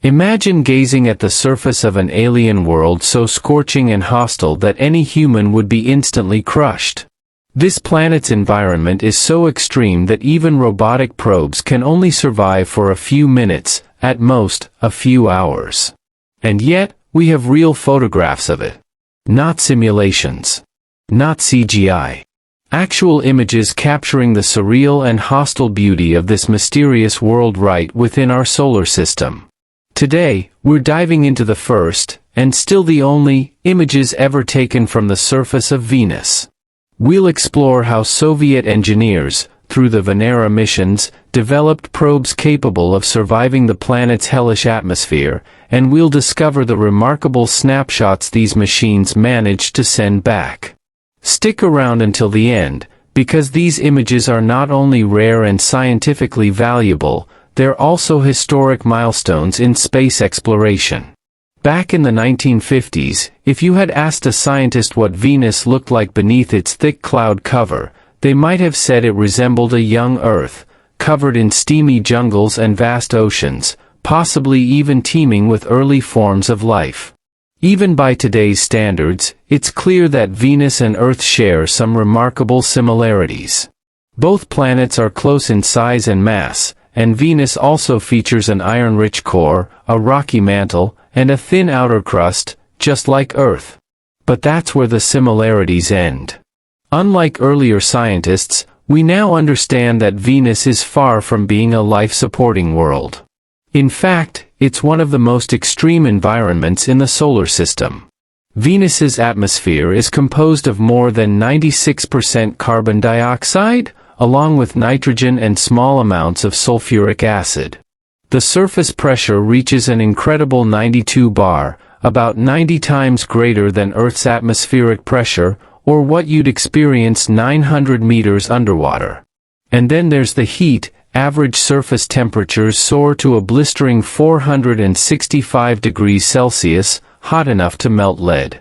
Imagine gazing at the surface of an alien world so scorching and hostile that any human would be instantly crushed. This planet's environment is so extreme that even robotic probes can only survive for a few minutes, at most, a few hours. And yet, we have real photographs of it. Not simulations. Not CGI. Actual images capturing the surreal and hostile beauty of this mysterious world right within our solar system. Today, we're diving into the first, and still the only, images ever taken from the surface of Venus. We'll explore how Soviet engineers, through the Venera missions, developed probes capable of surviving the planet's hellish atmosphere, and we'll discover the remarkable snapshots these machines managed to send back. Stick around until the end, because these images are not only rare and scientifically valuable, they're also historic milestones in space exploration. Back in the 1950s, if you had asked a scientist what Venus looked like beneath its thick cloud cover, they might have said it resembled a young Earth, covered in steamy jungles and vast oceans, possibly even teeming with early forms of life. Even by today's standards, it's clear that Venus and Earth share some remarkable similarities. Both planets are close in size and mass, and Venus also features an iron-rich core, a rocky mantle, and a thin outer crust, just like Earth. But that's where the similarities end. Unlike earlier scientists, we now understand that Venus is far from being a life-supporting world. In fact, it's one of the most extreme environments in the solar system. Venus's atmosphere is composed of more than 96% carbon dioxide, along with nitrogen and small amounts of sulfuric acid. The surface pressure reaches an incredible 92 bar, about 90 times greater than Earth's atmospheric pressure, or what you'd experience 900 meters underwater. And then there's the heat. Average surface temperatures soar to a blistering 465 degrees Celsius, hot enough to melt lead.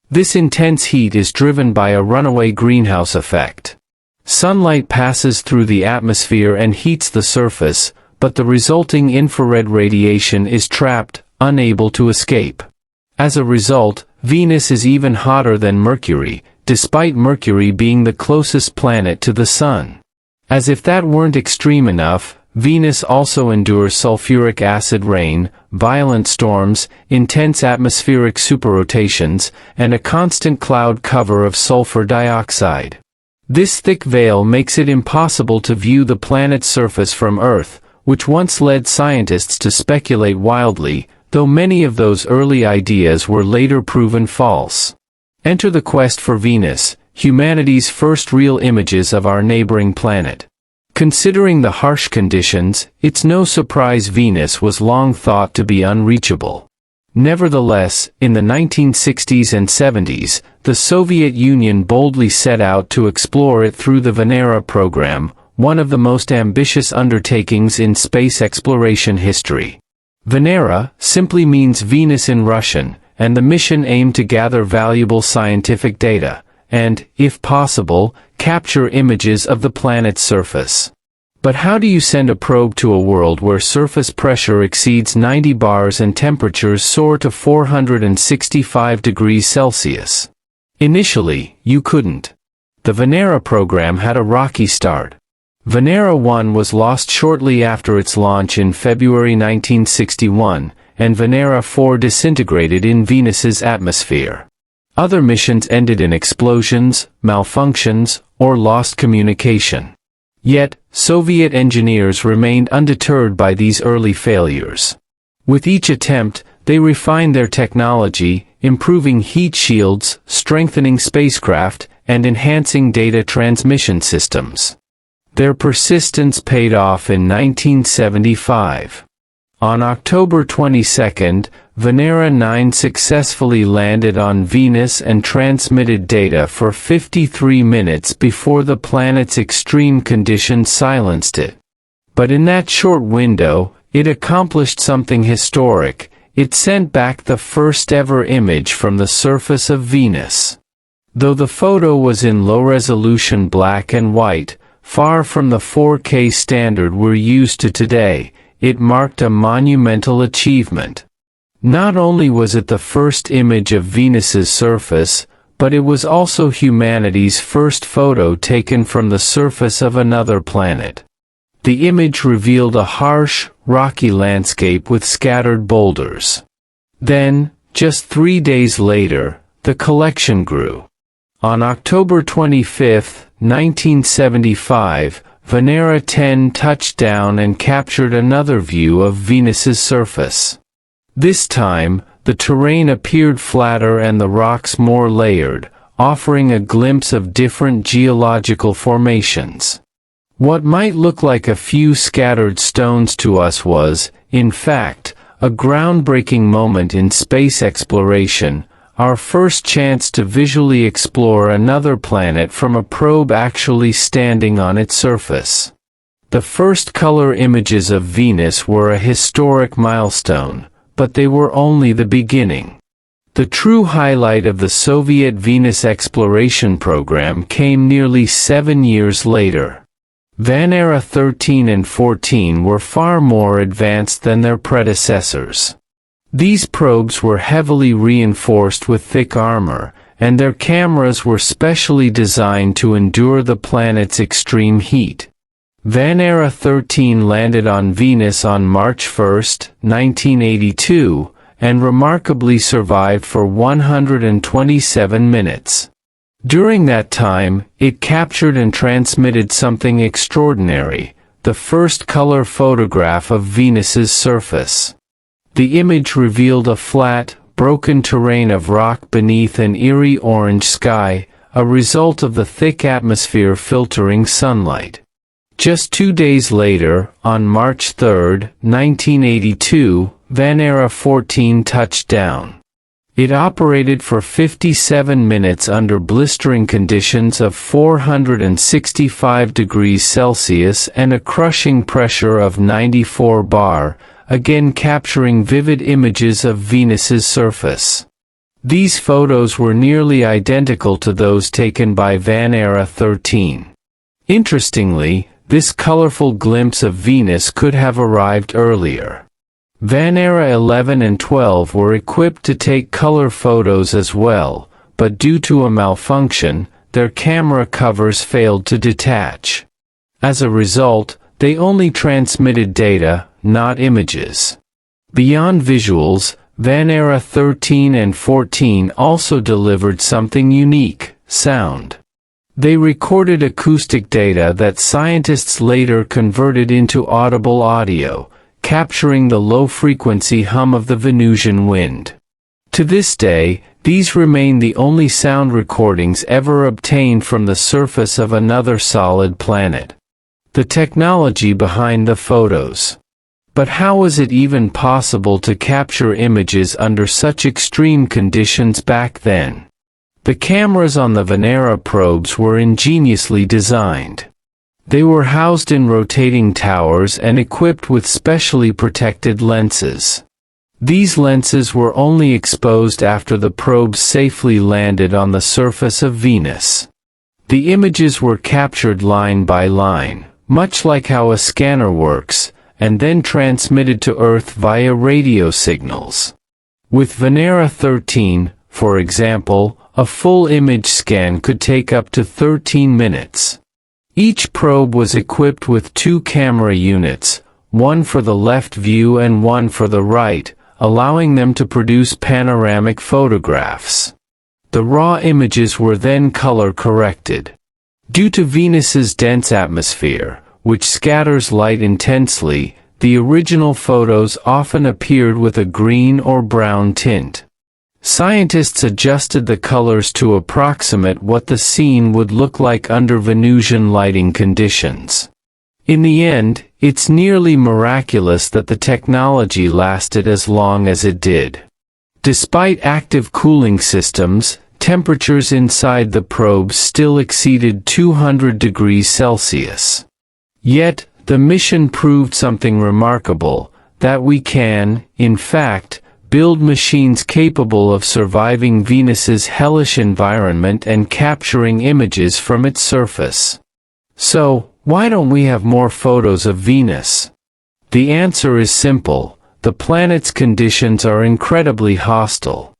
This intense heat is driven by a runaway greenhouse effect. Sunlight passes through the atmosphere and heats the surface, but the resulting infrared radiation is trapped, unable to escape. As a result, Venus is even hotter than Mercury, despite Mercury being the closest planet to the Sun. As if that weren't extreme enough, Venus also endures sulfuric acid rain, violent storms, intense atmospheric superrotations, and a constant cloud cover of sulfur dioxide. This thick veil makes it impossible to view the planet's surface from Earth, which once led scientists to speculate wildly, though many of those early ideas were later proven false. Enter the quest for Venus, humanity's first real images of our neighboring planet. Considering the harsh conditions, it's no surprise Venus was long thought to be unreachable. Nevertheless, in the 1960s and 70s, the Soviet Union boldly set out to explore it through the Venera program, one of the most ambitious undertakings in space exploration history. Venera simply means Venus in Russian, and the mission aimed to gather valuable scientific data, and, if possible, capture images of the planet's surface. But how do you send a probe to a world where surface pressure exceeds 90 bars and temperatures soar to 465 degrees Celsius? Initially, you couldn't. The Venera program had a rocky start. Venera 1 was lost shortly after its launch in February 1961, and Venera 4 disintegrated in Venus's atmosphere. Other missions ended in explosions, malfunctions, or lost communication. Yet, Soviet engineers remained undeterred by these early failures. With each attempt, they refined their technology, improving heat shields, strengthening spacecraft, and enhancing data transmission systems. Their persistence paid off in 1975. On October 22, Venera 9 successfully landed on Venus and transmitted data for 53 minutes before the planet's extreme conditions silenced it. But in that short window, it accomplished something historic. It sent back the first ever image from the surface of Venus. Though the photo was in low-resolution black and white, far from the 4K standard we're used to today, it marked a monumental achievement. Not only was it the first image of Venus's surface, but it was also humanity's first photo taken from the surface of another planet. The image revealed a harsh, rocky landscape with scattered boulders. Then, just 3 days later, the collection grew. On October 25, 1975, Venera 10 touched down and captured another view of Venus's surface. This time, the terrain appeared flatter and the rocks more layered, offering a glimpse of different geological formations. What might look like a few scattered stones to us was, in fact, a groundbreaking moment in space exploration, our first chance to visually explore another planet from a probe actually standing on its surface. The first color images of Venus were a historic milestone, but they were only the beginning. The true highlight of the Soviet Venus exploration program came nearly 7 years later. Venera 13 and 14 were far more advanced than their predecessors. These probes were heavily reinforced with thick armor, and their cameras were specially designed to endure the planet's extreme heat. Venera 13 landed on Venus on March 1, 1982, and remarkably survived for 127 minutes. During that time, it captured and transmitted something extraordinary, the first color photograph of Venus's surface. The image revealed a flat, broken terrain of rock beneath an eerie orange sky, a result of the thick atmosphere filtering sunlight. Just 2 days later, on March 3, 1982, Venera 14 touched down. It operated for 57 minutes under blistering conditions of 465 degrees Celsius and a crushing pressure of 94 bar, again capturing vivid images of Venus's surface. These photos were nearly identical to those taken by Venera 13. Interestingly, this colorful glimpse of Venus could have arrived earlier. Venera 11 and 12 were equipped to take color photos as well, but due to a malfunction, their camera covers failed to detach. As a result, they only transmitted data, not images. Beyond visuals, Venera 13 and 14 also delivered something unique: sound. They recorded acoustic data that scientists later converted into audible audio, capturing the low-frequency hum of the Venusian wind. To this day, these remain the only sound recordings ever obtained from the surface of another solid planet. The technology behind the photos. But how was it even possible to capture images under such extreme conditions back then? The cameras on the Venera probes were ingeniously designed. They were housed in rotating towers and equipped with specially protected lenses. These lenses were only exposed after the probes safely landed on the surface of Venus. The images were captured line by line, much like how a scanner works, and then transmitted to Earth via radio signals. With Venera 13, for example, a full image scan could take up to 13 minutes. Each probe was equipped with 2 camera units, one for the left view and one for the right, allowing them to produce panoramic photographs. The raw images were then color-corrected. Due to Venus's dense atmosphere, which scatters light intensely, the original photos often appeared with a green or brown tint. Scientists adjusted the colors to approximate what the scene would look like under Venusian lighting conditions. In the end, it's nearly miraculous that the technology lasted as long as it did. Despite active cooling systems, temperatures inside the probes still exceeded 200 degrees Celsius. Yet, the mission proved something remarkable, that we can, in fact, build machines capable of surviving Venus's hellish environment and capturing images from its surface. So, why don't we have more photos of Venus? The answer is simple: the planet's conditions are incredibly hostile.